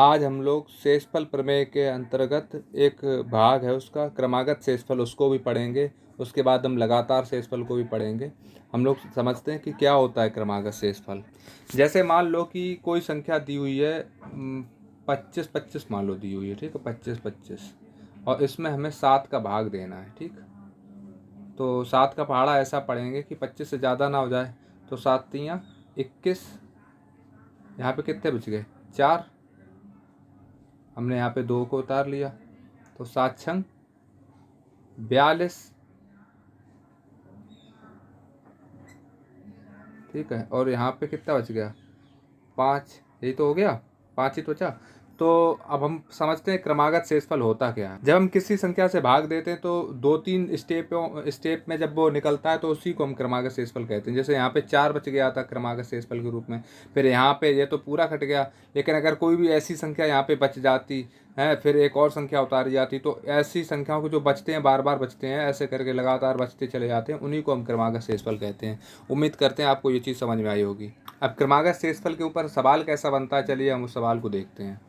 आज हम लोग शेषफल प्रमेय के अंतर्गत एक भाग है उसका क्रमागत शेषफल, उसको भी पढ़ेंगे। उसके बाद हम लगातार शेषफल को भी पढ़ेंगे। हम लोग समझते हैं कि क्या होता है क्रमागत शेषफल। जैसे मान लो कि कोई संख्या दी हुई है 25-25 मान लो दी हुई है, ठीक है, 25-25, और इसमें हमें 7 का भाग देना है, ठीक। तो 7 का पहाड़ा ऐसा पढ़ेंगे कि 25 से ज़्यादा ना हो जाए। तो 7 तियाँ 21, यहाँ पे कितने बच गए? 4। हमने यहाँ पे 2 को उतार लिया, तो 7 छंग 42, ठीक है। और यहाँ पे कितना बच गया? 5, यही तो हो गया, 5 ही तो बचा। तो अब हम समझते हैं क्रमागत शेषफल होता क्या है। जब हम किसी संख्या से भाग देते हैं तो 2-3 स्टेप में जब वो निकलता है तो उसी को हम क्रमागत शेषफल कहते हैं। जैसे यहाँ पे 4 बच गया था क्रमागत शेषफल के रूप में, फिर यहाँ पे ये तो पूरा कट गया, लेकिन अगर कोई भी ऐसी संख्या यहाँ पे बच जाती है, फिर एक और संख्या उतारी जाती, तो ऐसी संख्याओं को जो बचते हैं, बार बार बचते हैं, ऐसे करके लगातार बचते चले जाते हैं, उन्हीं को हम क्रमागत शेषफल कहते हैं। उम्मीद करते हैं आपको ये चीज़ समझ में आई होगी। अब क्रमागत शेषफल के ऊपर सवाल कैसा बनता है, चलिए हम उस सवाल को देखते हैं।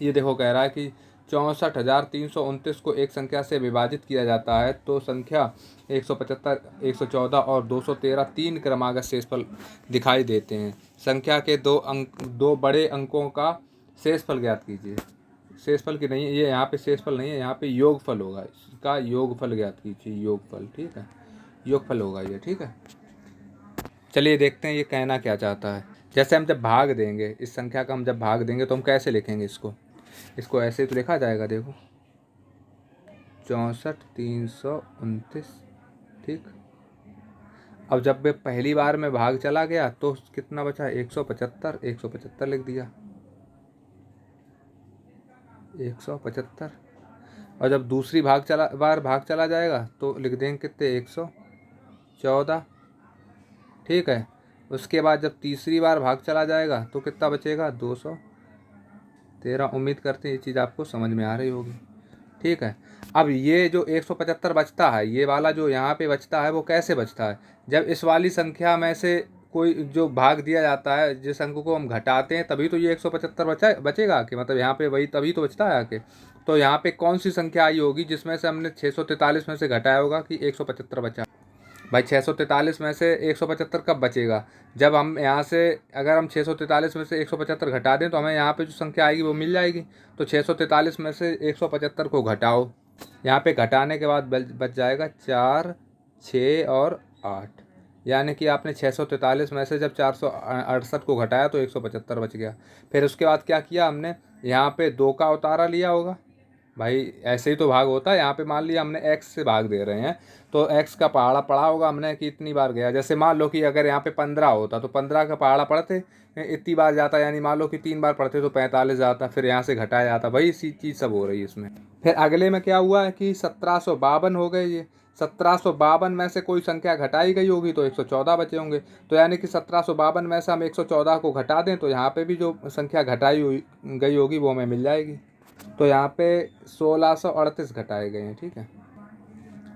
ये देखो, कह रहा है कि 64,329 को एक संख्या से विभाजित किया जाता है तो संख्या 175, 114 और 213 तीन क्रमागत शेषफल दिखाई देते हैं। संख्या के दो बड़े अंकों का शेषफल ज्ञात कीजिए। शेषफल की नहीं है ये, यहाँ पे शेषफल नहीं है, यहाँ पे योगफल होगा। इसका योगफल ज्ञात कीजिए, योगफल, ठीक है, योगफल होगा ये, ठीक है। चलिए देखते हैं ये कहना क्या चाहता है। जैसे हम जब भाग देंगे, इस संख्या का हम जब भाग देंगे तो हम कैसे लिखेंगे इसको ऐसे तो लिखा जाएगा, देखो 64,329, ठीक। अब जब वे पहली बार में भाग चला गया तो कितना बचा? 175, 175 लिख दिया, 175। और जब दूसरी बार भाग चला जाएगा तो लिख देंगे कितने? 114, ठीक है। उसके बाद जब तीसरी बार भाग चला जाएगा तो कितना बचेगा? 213। उम्मीद करते हैं ये चीज़ आपको समझ में आ रही होगी, ठीक है। अब ये जो 175 बचता है, ये वाला जो यहाँ पे बचता है, वो कैसे बचता है? जब इस वाली संख्या में से कोई जो भाग दिया जाता है, जिस अंक को हम घटाते हैं, तभी तो ये 175 बचेगा आके, मतलब यहाँ पे वही तभी तो बचता है आके। तो यहाँ पे कौन सी संख्या आई होगी जिसमें से हमने 643 में से घटाया होगा कि 175 बचा? भाई 643 में से 175 कब बचेगा? जब हम यहाँ से, अगर हम 643 में से 175 घटा दें तो हमें यहाँ पे जो संख्या आएगी वो मिल जाएगी। तो 643 में से 175 को घटाओ, यहाँ पे घटाने के बाद बच जाएगा 4, 6 और 8। यानी कि आपने 643 में से जब 468 को घटाया तो 175 बच गया। फिर उसके बाद क्या किया हमने? यहाँ पे 2 का उतारा लिया होगा। भाई ऐसे ही तो भाग होता है। यहाँ पे मान लिया हमने x से भाग दे रहे हैं तो x का पहाड़ा पड़ा होगा हमने कि इतनी बार गया। जैसे मान लो कि अगर यहाँ पे 15 होता तो 15 का पहाड़ा पढ़ते इतनी बार जाता, यानी मान लो कि 3 बार पढ़ते तो 45 जाता, फिर यहाँ से घटाया जाता। भाई इसी चीज़ सब हो रही है इसमें। फिर अगले में क्या हुआ है कि 1752 हो गए। ये 1752 में से कोई संख्या घटाई गई होगी तो 114 बचे होंगे। तो यानी कि 1752 में से हम 114 को घटा दें तो यहाँ पे भी जो संख्या घटाई गई होगी वो हमें मिल जाएगी। तो यहाँ पे 1638 घटाए गए हैं, ठीक है।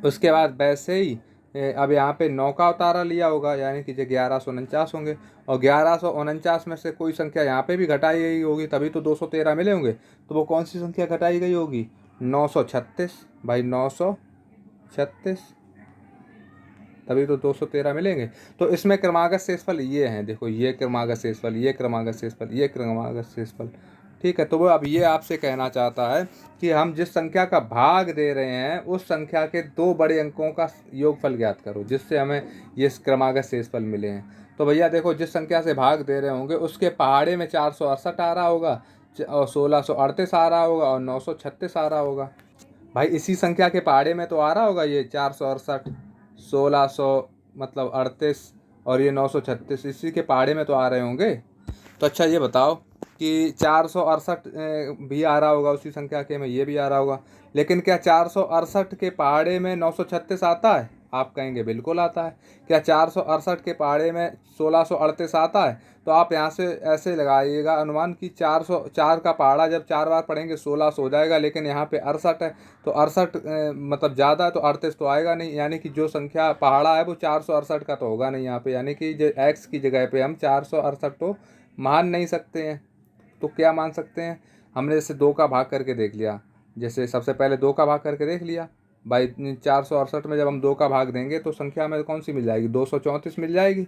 उसके बाद वैसे ही अब यहाँ पे 9 का उतारा लिया होगा, यानी कि जो 1149 होंगे। और 1149 में से कोई संख्या यहाँ पे भी घटाई गई होगी, तभी तो 213 मिले होंगे। तो वो कौन सी संख्या घटाई गई होगी? 936। भाई 936, तभी तो 213 मिलेंगे। तो इसमें क्रमागत शेषफल ये हैं, देखो ये क्रमागत शेषफल, ये क्रमागत शेषफल, ये क्रमागत शेषफल, ठीक है। तो वो अब ये आपसे कहना चाहता है कि हम जिस संख्या का भाग दे रहे हैं उस संख्या के 2 बड़े अंकों का योगफल ज्ञात करो जिससे हमें ये क्रमागत शेषफल मिले हैं। तो भैया देखो, जिस संख्या से भाग दे रहे होंगे उसके पहाड़े में 468 आ रहा होगा, और 1638 आ रहा होगा, और 936 आ रहा होगा। भाई इसी संख्या के पहाड़े में तो आ रहा होगा ये 468, 1600 मतलब 38, और ये 936, इसी के पहाड़े में तो आ रहे होंगे। तो अच्छा ये बताओ कि 468 भी आ रहा होगा उसी संख्या के में, ये भी आ रहा होगा, लेकिन क्या 468 के पहाड़े में 936 आता है? आप कहेंगे बिल्कुल आता है। क्या 468 के पहाड़े में 1638 आता है? तो आप यहाँ से ऐसे लगाइएगा अनुमान कि 404 का पहाड़ा जब 4 बार पढ़ेंगे 1600 हो जाएगा, लेकिन यहाँ पे 68 है तो 68 मतलब ज़्यादा है तो 38 तो आएगा नहीं, यानी कि जो संख्या पहाड़ा है वो 468 का तो होगा नहीं यहाँ पे, यानी कि जो x की जगह पे हम 468 तो मान नहीं सकते हैं। तो क्या मान सकते हैं, हमने जैसे 2 का भाग करके देख लिया, जैसे सबसे पहले 2 का भाग करके देख लिया भाई 468 में जब हम 2 का भाग देंगे तो संख्या हमें कौन सी मिल जाएगी, 234 मिल जाएगी।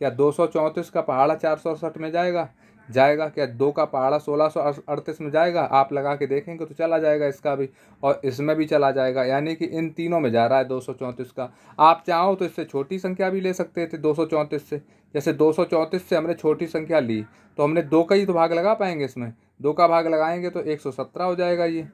क्या 234 का पहाड़ा 468 में जाएगा, जाएगा। क्या 2 का पहाड़ा 1638 में जाएगा, आप लगा के देखेंगे तो चला जाएगा इसका भी, और इसमें भी चला जाएगा, यानी कि इन तीनों में जा रहा है 234 का। आप चाहो तो इससे छोटी संख्या भी ले सकते थे 234 से, जैसे 234 से हमने छोटी संख्या ली तो हमने 2 का ही तो भाग लगा पाएंगे, इसमें 2 का भाग लगाएंगे तो 117 हो जाएगा ये।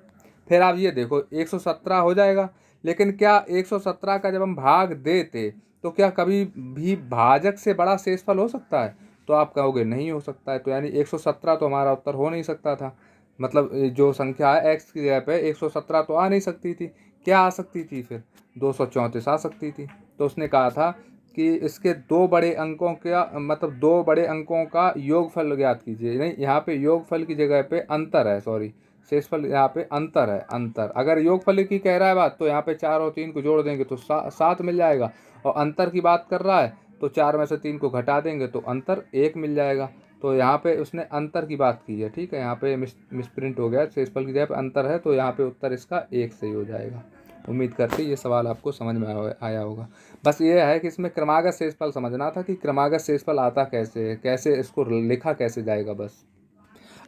फिर आप ये देखो 117 हो जाएगा, लेकिन क्या 117 का जब हम भाग देते तो क्या कभी भी भाजक से बड़ा शेषफल हो सकता है, तो आप कहोगे नहीं हो सकता है, तो यानी 117 तो हमारा उत्तर हो नहीं सकता था। मतलब जो संख्या है x की जगह पे 117 तो आ नहीं सकती थी, क्या आ सकती थी फिर, 234 आ सकती थी। तो उसने कहा था कि इसके 2 बड़े अंकों का मतलब 2 बड़े अंकों का योगफल ज्ञात कीजिए। नहीं, यहाँ पे योगफल की जगह पे अंतर है, सॉरी, शेषफल यहाँ पे अंतर है, अंतर। अगर योगफल की कह रहा है बात तो यहाँ पे 4 और 3 को जोड़ देंगे तो 7 मिल जाएगा, और अंतर की बात कर रहा है तो 4 में से 3 को घटा देंगे तो अंतर 1 मिल जाएगा। तो यहाँ पे उसने अंतर की बात की है, ठीक है, यहाँ पे मिसप्रिंट हो गया, शेषफल की जगह पे अंतर है, तो यहाँ पे उत्तर इसका 1 सही हो जाएगा। उम्मीद करते ये सवाल आपको समझ में आया होगा। बस ये है कि इसमें क्रमागत शेषफल समझना था कि क्रमागत शेषफल आता कैसे है, कैसे इसको लिखा कैसे जाएगा बस।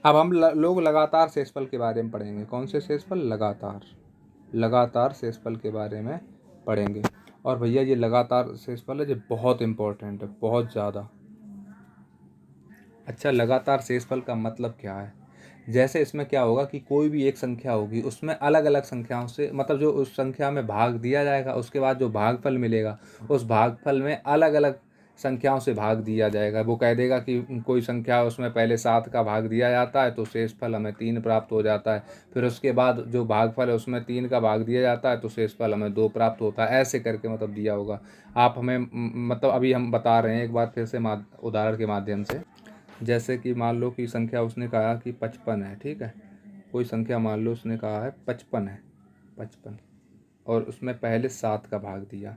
अब हम लोग लगातार शेषफल के बारे में पढ़ेंगे। कौन से शेषफल, लगातार शेषफल के बारे में पढ़ेंगे। और भैया ये लगातार शेषफल है, ये बहुत इंपॉर्टेंट है, बहुत ज़्यादा। अच्छा, लगातार शेषफल का मतलब क्या है, जैसे इसमें क्या होगा कि कोई भी एक संख्या होगी उसमें अलग अलग संख्याओं से, मतलब जो उस संख्या में भाग दिया जाएगा उसके बाद जो भागफल मिलेगा उस भागफल में अलग अलग संख्याओं से भाग दिया जाएगा। वो कह देगा कि कोई संख्या उसमें पहले 7 का भाग दिया जाता है तो शेषफल हमें 3 प्राप्त हो जाता है, फिर उसके बाद जो भागफल है उसमें 3 का भाग दिया जाता है तो शेषफल हमें 2 प्राप्त होता है, ऐसे करके मतलब दिया होगा। आप हमें मतलब अभी हम बता रहे हैं एक बार फिर से उदाहरण के माध्यम से। जैसे कि मान लो कि संख्या उसने कहा कि 55 है, ठीक है, कोई संख्या मान लो उसने कहा है 55 है, 55, और उसमें पहले 7 का भाग दिया,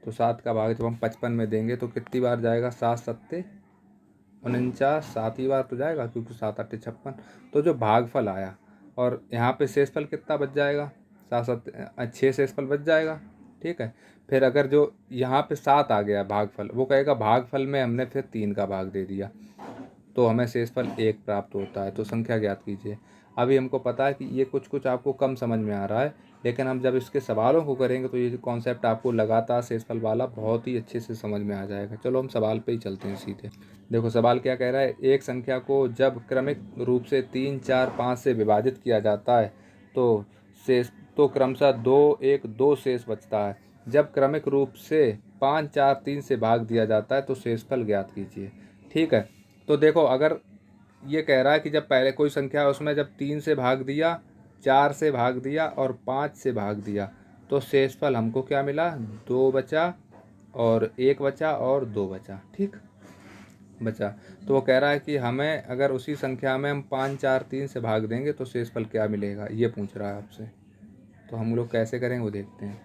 तो 7 का भाग जब हम 55 में देंगे तो कितनी बार जाएगा, 7 सत्ते 49, 7 ही बार तो जाएगा, क्योंकि 7 8 56। तो जो भागफल आया और यहाँ पे शेषफल कितना बच जाएगा, 7 7 6 शेषफल बच जाएगा, ठीक है। फिर अगर जो यहाँ पे 7 आ गया भागफल, वो कहेगा भागफल में हमने फिर 3 का भाग दे दिया तो हमें शेषफल 1 प्राप्त होता है, तो संख्या ज्ञात कीजिए। अभी हमको पता है कि ये कुछ कुछ आपको कम समझ में आ रहा है, लेकिन हम जब इसके सवालों को करेंगे तो ये कॉन्सेप्ट आपको लगातार शेषफल वाला बहुत ही अच्छे से समझ में आ जाएगा। चलो हम सवाल पे ही चलते हैं सीधे। देखो सवाल क्या कह रहा है, एक संख्या को जब क्रमिक रूप से 3 4 5 से विभाजित किया जाता है तो शेष तो क्रमशः 2 1 2 शेष बचता है। जब क्रमिक रूप से 5 4 3 से भाग दिया जाता है तो शेषफल ज्ञात कीजिए, ठीक है। तो देखो अगर ये कह रहा है कि जब पहले कोई संख्या है उसमें जब 3 से भाग दिया, 4 से भाग दिया और 5 से भाग दिया तो शेषफल हमको क्या मिला, 2 बचा और 1 बचा और 2 बचा, ठीक बचा। तो वो कह रहा है कि हमें अगर उसी संख्या में हम 5 4 3 से भाग देंगे तो शेषफल क्या मिलेगा, ये पूछ रहा है आपसे। तो हम लोग कैसे करेंगे वो देखते हैं।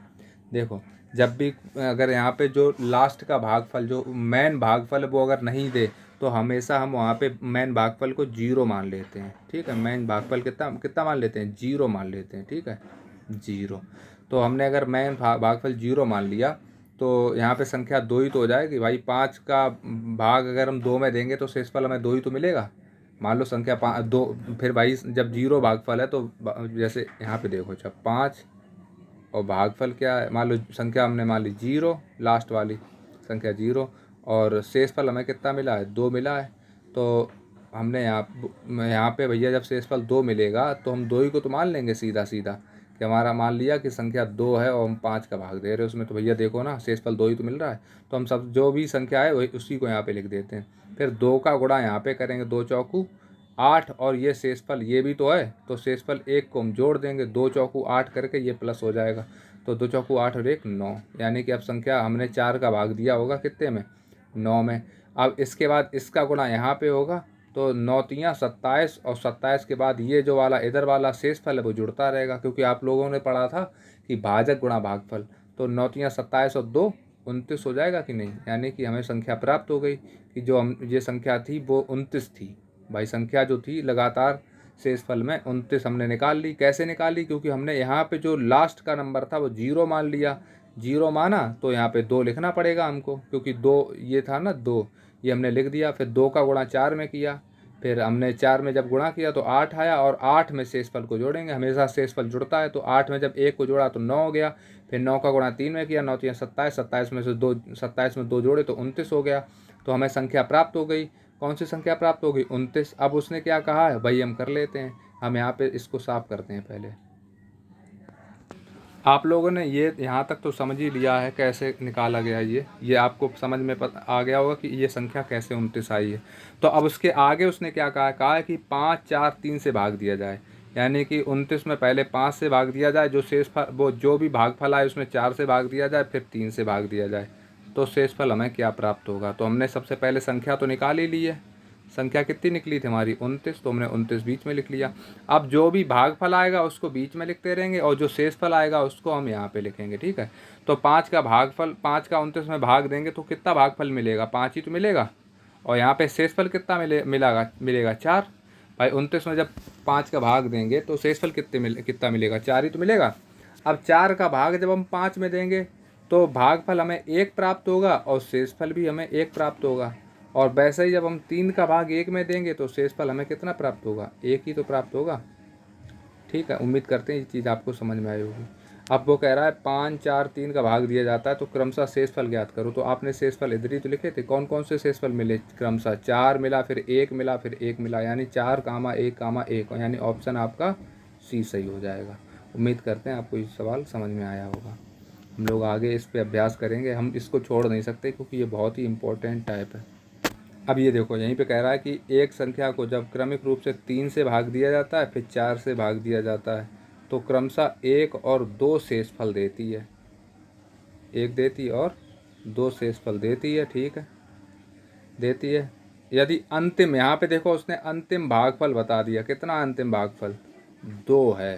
देखो जब भी अगर यहाँ पे जो लास्ट का भागफल, जो मेन भागफल वो अगर नहीं दे तो हमेशा हम वहाँ पे मेन भागफल को 0 मान लेते हैं, ठीक है। मेन भागफल कितना कितना मान लेते हैं, 0 मान लेते हैं, ठीक है, 0। तो हमने अगर मेन भागफल 0 मान लिया तो यहाँ पे संख्या 2 ही तो हो जाएगी भाई। 5 का भाग अगर हम 2 में देंगे तो शेषफल हमें 2 ही तो मिलेगा। मान लो संख्या 2, फिर भाई जब 0 भागफल है तो जैसे यहाँ पे देखो जब 5 और भागफल क्या है, मान लो संख्या हमने मान ली 0, लास्ट वाली संख्या 0, और शेषफल हमें कितना मिला है, 2 मिला है। तो हमने यहाँ पे भैया जब शेषफल 2 मिलेगा तो हम 2 ही को तो मान लेंगे सीधा सीधा, कि हमारा मान लिया कि संख्या 2 है और हम 5 का भाग दे रहे हैं उसमें, तो भैया देखो ना शेषफल 2 ही तो मिल रहा है। तो हम सब जो भी संख्या है वही उसी को यहाँ पे लिख देते हैं। फिर 2 का गुणा यहाँ पे करेंगे, 2 चौकू 8, और ये शेषफल ये भी तो है, तो शेषफल 1 को हम जोड़ देंगे, 2 चौकू 8 करके ये प्लस हो जाएगा। तो 2 चौकू 8 और 1 9, यानी कि अब संख्या हमने 4 का भाग दिया होगा कितने में, 9 में। अब इसके बाद इसका गुणा यहाँ पे होगा तो 9 तियाँ 27, और 27 के बाद ये जो वाला इधर वाला शेषफल है वो जुड़ता रहेगा, क्योंकि आप लोगों ने पढ़ा था कि भाजक गुणा भागफल। तो 9 तियाँ 27 और 2 29 हो जाएगा कि नहीं, यानी कि हमें संख्या प्राप्त हो गई कि जो हम ये संख्या थी वो 29 थी, भाई संख्या जो थी लगातार शेषफल में 29 हमने निकाल ली। कैसे निकाली? क्योंकि हमने यहाँ पे जो लास्ट का नंबर था वो 0 मान लिया। 0 माना तो यहाँ पे 2 लिखना पड़ेगा हमको, क्योंकि 2 ये था ना, 2 ये हमने लिख दिया। फिर 2 का गुणा 4 में किया, फिर हमने 4 में जब गुणा किया तो 8 आया, और 8 में शेषफल को जोड़ेंगे, हमेशा शेषफल जुड़ता है। तो 8 में जब 1 को जोड़ा तो 9 हो गया। फिर 9 का गुणा 3 में किया, 9 3 27, 27 में से 2 27 में 2 जोड़े तो 29 हो गया। तो हमें संख्या प्राप्त हो गई। कौन सी संख्या प्राप्त हो गई? 29। अब उसने क्या कहा है भाई, हम कर लेते हैं। हम यहाँ पे इसको साफ करते हैं पहले। आप लोगों ने ये यहाँ तक तो समझ ही लिया है कैसे निकाला गया। ये आपको समझ में आ गया होगा कि ये संख्या कैसे 29 आई है। तो अब उसके आगे उसने क्या कहा है कि 5 4 3 से भाग दिया जाए, यानी कि 29 में पहले 5 से भाग दिया जाए, जो शेषफल वो जो भी भागफल आए उसमें 4 से भाग दिया जाए, फिर 3 से भाग दिया जाए, तो शेषफल हमें क्या प्राप्त होगा। तो हमने सबसे पहले संख्या तो निकाल ही ली है। संख्या कितनी निकली थी हमारी? 29। तो हमने 29 बीच में लिख लिया। अब जो भी भागफल आएगा उसको बीच में लिखते रहेंगे, और जो शेषफल आएगा उसको हम यहाँ पे लिखेंगे, ठीक है। तो 5 का भागफल, 5 का 29 में भाग देंगे तो कितना भागफल मिलेगा? 5 ही तो मिलेगा। और यहाँ पे शेषफल कितना मिलेगा 4। भाई 29 में जब 5 का भाग देंगे तो शेषफल कितना मिलेगा? 4 ही तो मिलेगा। अब 4 का भाग जब हम 5 में देंगे तो भागफल हमें 1 प्राप्त होगा, और शेषफल भी हमें 1 प्राप्त होगा। और वैसे ही जब हम 3 का भाग 1 में देंगे तो शेषफल हमें कितना प्राप्त होगा? 1 ही तो प्राप्त होगा, ठीक है। उम्मीद करते हैं ये चीज़ आपको समझ में आई होगी। अब वो कह रहा है 5 4 3 का भाग दिया जाता है तो क्रमशः शेषफल ज्ञात करो। तो आपने शेषफल इधर ही तो लिखे थे। कौन कौन से शेषफल मिले? क्रमशः 4 मिला, फिर 1 मिला, फिर 1 मिला, यानी 4, 1, 1, यानी ऑप्शन आपका सी सही हो जाएगा। उम्मीद करते हैं आपको ये सवाल समझ में आया होगा। हम लोग आगे इस पर अभ्यास करेंगे, हम इसको छोड़ नहीं सकते क्योंकि ये बहुत ही इंपॉर्टेंट टाइप है। अब ये देखो यहीं पे कह रहा है कि एक संख्या को जब क्रमिक रूप से 3 से भाग दिया जाता है, फिर 4 से भाग दिया जाता है, तो क्रमशः 1 और 2 शेषफल देती है। 1 देती और 2 शेषफल देती है, ठीक है, देती है। यदि अंतिम, यहाँ पे देखो उसने अंतिम भागफल बता दिया। कितना अंतिम भागफल? 2 है।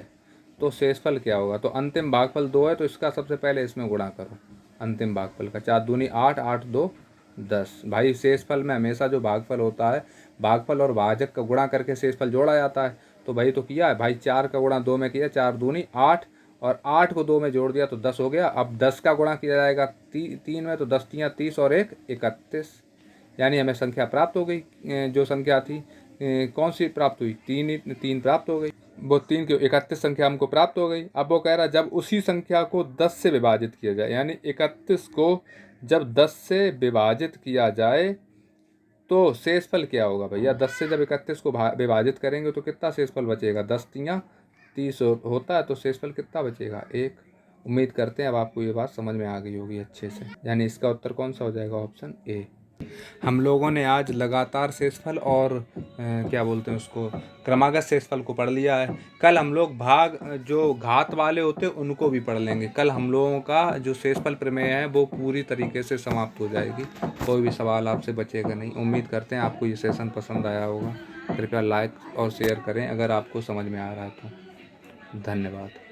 तो शेषफल क्या होगा? तो अंतिम भागफल 2 है तो इसका सबसे पहले इसमें गुणा करो अंतिम भागफल का। 4 दूनी 8, 8 2 10। भाई शेषफल में हमेशा जो भागफल होता है, भागफल और भाजक का गुणा करके शेषफल जोड़ा जाता है। तो भाई तो किया है भाई, 4 का गुणा 2 में किया, 4 दूनी 8, और 8 को 2 में जोड़ दिया तो 10 हो गया। अब 10 का गुणा किया जाएगा 3 में, तो 10 3 30 और 1 31, यानी हमें संख्या प्राप्त हो गई। जो संख्या थी कौन सी प्राप्त हुई? 3 प्राप्त हो गई। वो 3 की 31 संख्या हमको प्राप्त हो गई। अब वो कह रहा है जब उसी संख्या को 10 से विभाजित किया जाए, यानी 31 को जब 10 से विभाजित किया जाए तो शेषफल क्या होगा भैया? 10 से जब 31 को विभाजित करेंगे तो कितना शेषफल बचेगा? 10 3 30 होता है, तो शेषफल कितना बचेगा? 1। उम्मीद करते हैं अब आपको ये बात समझ में आ गई होगी अच्छे से, यानी इसका उत्तर कौन सा हो जाएगा? Option A. हम लोगों ने आज लगातार शेषफल और क्या बोलते हैं उसको, क्रमागत शेषफल को पढ़ लिया है। कल हम लोग भाग जो घात वाले होते हैं उनको भी पढ़ लेंगे। कल हम लोगों का जो शेषफल प्रमेय है वो पूरी तरीके से समाप्त हो जाएगी, कोई भी सवाल आपसे बचेगा नहीं। उम्मीद करते हैं आपको ये सेशन पसंद आया होगा। कृपया लाइक और शेयर करें अगर आपको समझ में आ रहा है तो। धन्यवाद।